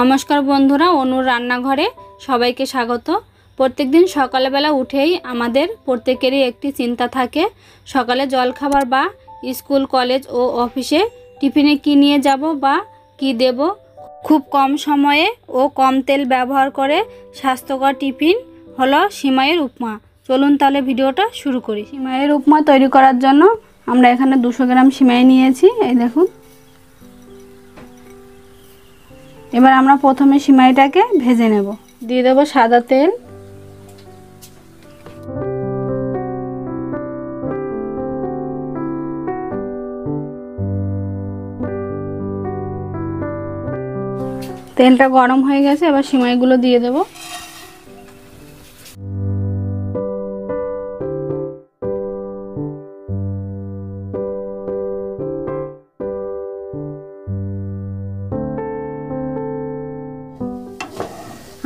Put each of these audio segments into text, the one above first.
নমস্কার বন্ধুরা, অনুর রান্নাঘরে সবাইকে স্বাগত। প্রত্যেকদিন সকালবেলা উঠেই আমাদের প্রত্যেকেরই একটি চিন্তা থাকে, সকালে জলখাবার বা স্কুল কলেজ ও অফিসে টিফিনে কি নিয়ে যাব বা কি দেব। খুব কম সময়ে ও কম তেল ব্যবহার করে স্বাস্থ্যকর টিফিন হলো সিমাইয়ের উপমা। চলুন তাহলে ভিডিওটা শুরু করি। সিমাইয়ের উপমা তৈরি করার জন্য আমরা এখানে 200 গ্রাম সিমাই নিয়েছি, এই দেখুন। এবার আমরা প্রথমে সিমাইটাকে ভেজে নেব। দিয়ে দেব সাদা তেল, তেলটা গরম হয়ে গেছে। এবার সিমাইগুলো দিয়ে দেব।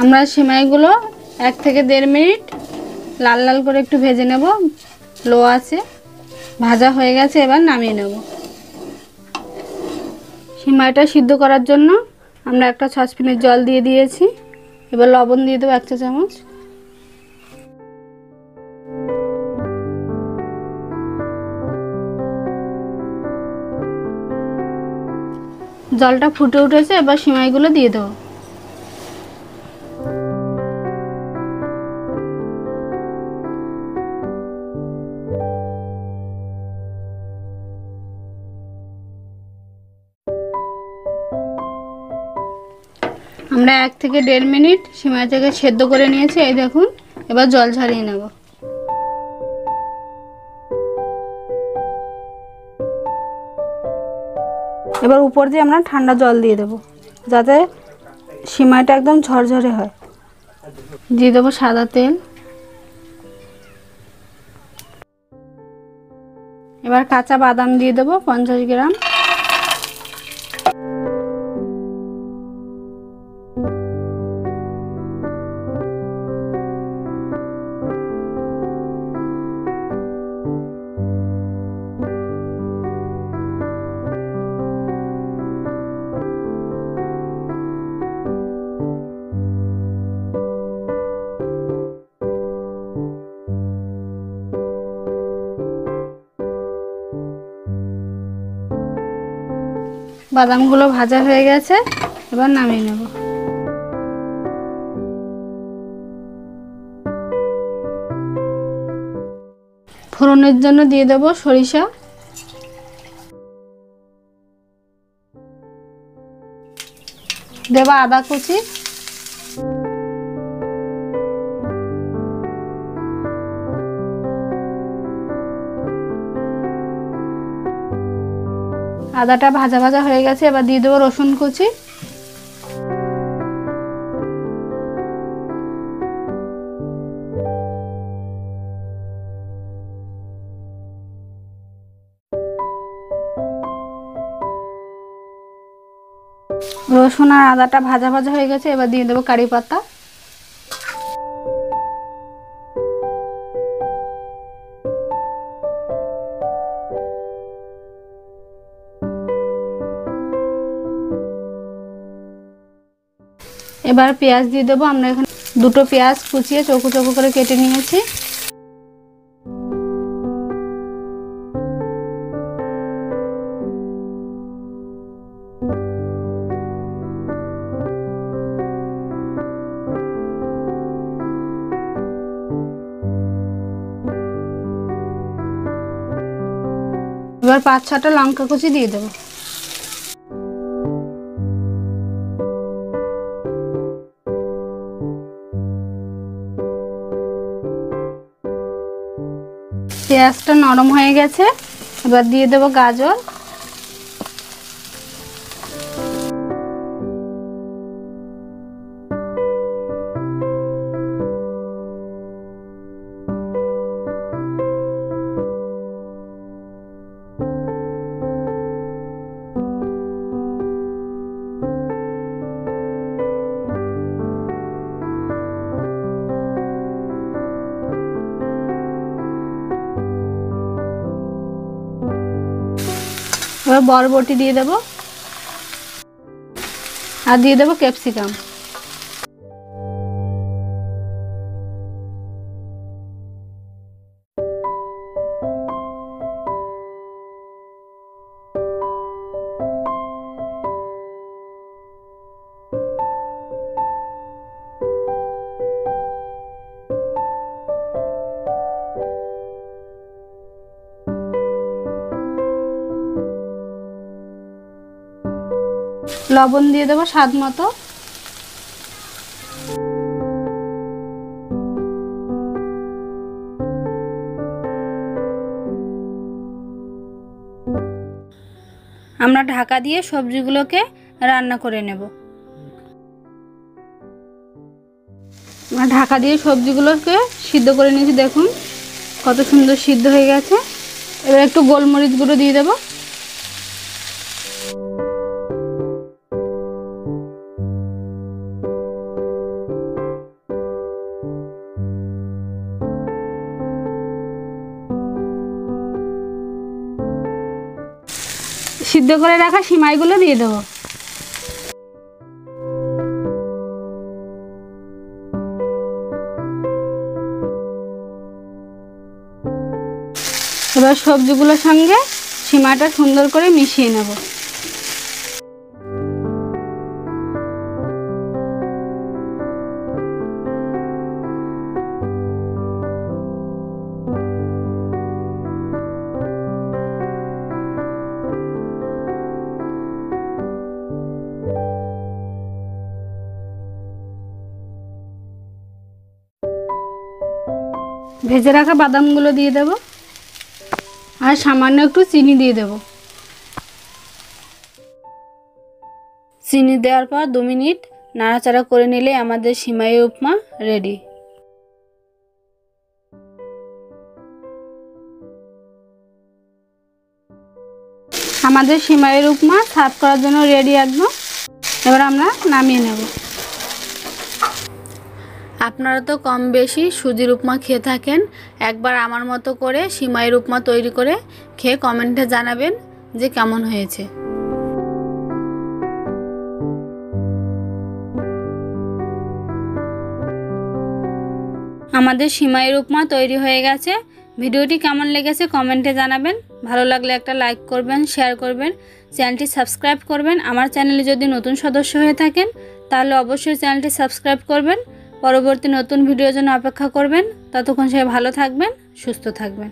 আমরা সিমাইগুলো 1 থেকে 1.5 মিনিট লাল লাল করে একটু ভেজে নেব। লো আছে, ভাজা হয়ে গেছে। এবার নামিয়ে নেব। সিমাইটা সিদ্ধ করার জন্য আমরা একটা সসপ্যানের জল দিয়ে দিয়েছি। এবার লবণ দিয়ে দেবো 1 চা চামচ। জলটা ফুটে উঠেছে, এবার সিমাইগুলো দিয়ে দেবো। আমরা 1 থেকে 1.5 মিনিট সিমাইটাকে সেদ্ধ করে নিয়েছি, এই দেখুন। এবার জল ঝরিয়ে নেব। এবার উপর দিয়ে আমরা ঠান্ডা জল দিয়ে দেব, যাতে সিমাইটা একদম ঝরঝরে হয়। দিয়ে দেবো সাদা তেল। এবার কাঁচা বাদাম দিয়ে দেবো 50 গ্রাম। বাদামগুলো ভাজা হয়ে গেছে, এবার নামিয়ে নেব। ফোড়নের জন্য দিয়ে দেব সরিষা, দেব আদা কুচি, আদাটা ভাজা ভাজা হয়ে গেছে। এবার দিয়ে দেবো রসুন কুচি, রসুন আর আদাটা ভাজা ভাজা হয়ে গেছে। এবার দিয়ে দেবো কারি পাতা, এবার পেঁয়াজ দিয়ে দেবো। আমরা এখানে 2টো পেঁয়াজ কুচিয়ে চৌকো চৌকো করে কেটে নিয়েছি। এবার 5-6টা লঙ্কা কুচি দিয়ে দেবো। পেঁয়াজটা নরম হয়ে গেছে, এবার দিয়ে দেবো গাজর, এবার বরবটি দিয়ে দেবো। আর দিয়ে দেবো ক্যাপসিকাম। লবণ দিয়ে দেবো স্বাদ মতো। আমরা ঢাকা দিয়ে সবজিগুলোকে রান্না করে নেব। আমরা ঢাকা দিয়ে সবজিগুলোকে সিদ্ধ করে নিয়েছি, দেখুন কত সুন্দর সিদ্ধ হয়ে গেছে। এবার একটু গোলমরিচ গুঁড়ো দিয়ে দেবো। সিদ্ধ করে রাখা সিমাইগুলো দিয়ে দেবো। এবার সবজিগুলোর সঙ্গে সিমাইটা সুন্দর করে মিশিয়ে নেব। ভেজে রাখা বাদামগুলো দিয়ে দেব আর সামান্য একটু চিনি দিয়ে দেব। চিনি দেওয়ার পর 2 মিনিট নাড়াচাড়া করে নিলে আমাদের সিমাই উপমা রেডি। আমাদের সিমাইয়ের উপমা সার্ভ করার জন্য রেডি একদম। এবার আমরা নামিয়ে নেব। আপনারা তো কম বেশি সুজির উপমা খেয়ে থাকেন, একবার আমার মতো করে সিমাইয়ের উপমা তৈরি করে খেয়ে কমেন্টে জানাবেন যে কেমন হয়েছে। আমাদের সিমাইয়ের উপমা তৈরি হয়ে গেছে। ভিডিওটি কেমন লেগেছে কমেন্টে জানাবেন। ভালো লাগলে একটা লাইক করবেন, শেয়ার করবেন, চ্যানেলটি সাবস্ক্রাইব করবেন। আমার চ্যানেলে যদি নতুন সদস্য হয়ে থাকেন তাহলে অবশ্যই চ্যানেলটি সাবস্ক্রাইব করবেন। পরবর্তী নতুন ভিডিওর জন্য অপেক্ষা করবেন। ততক্ষণ সবাই ভালো থাকবেন, সুস্থ থাকবেন।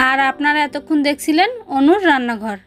আর আপনারা এতক্ষণ দেখছিলেন অনুর রান্নাঘর।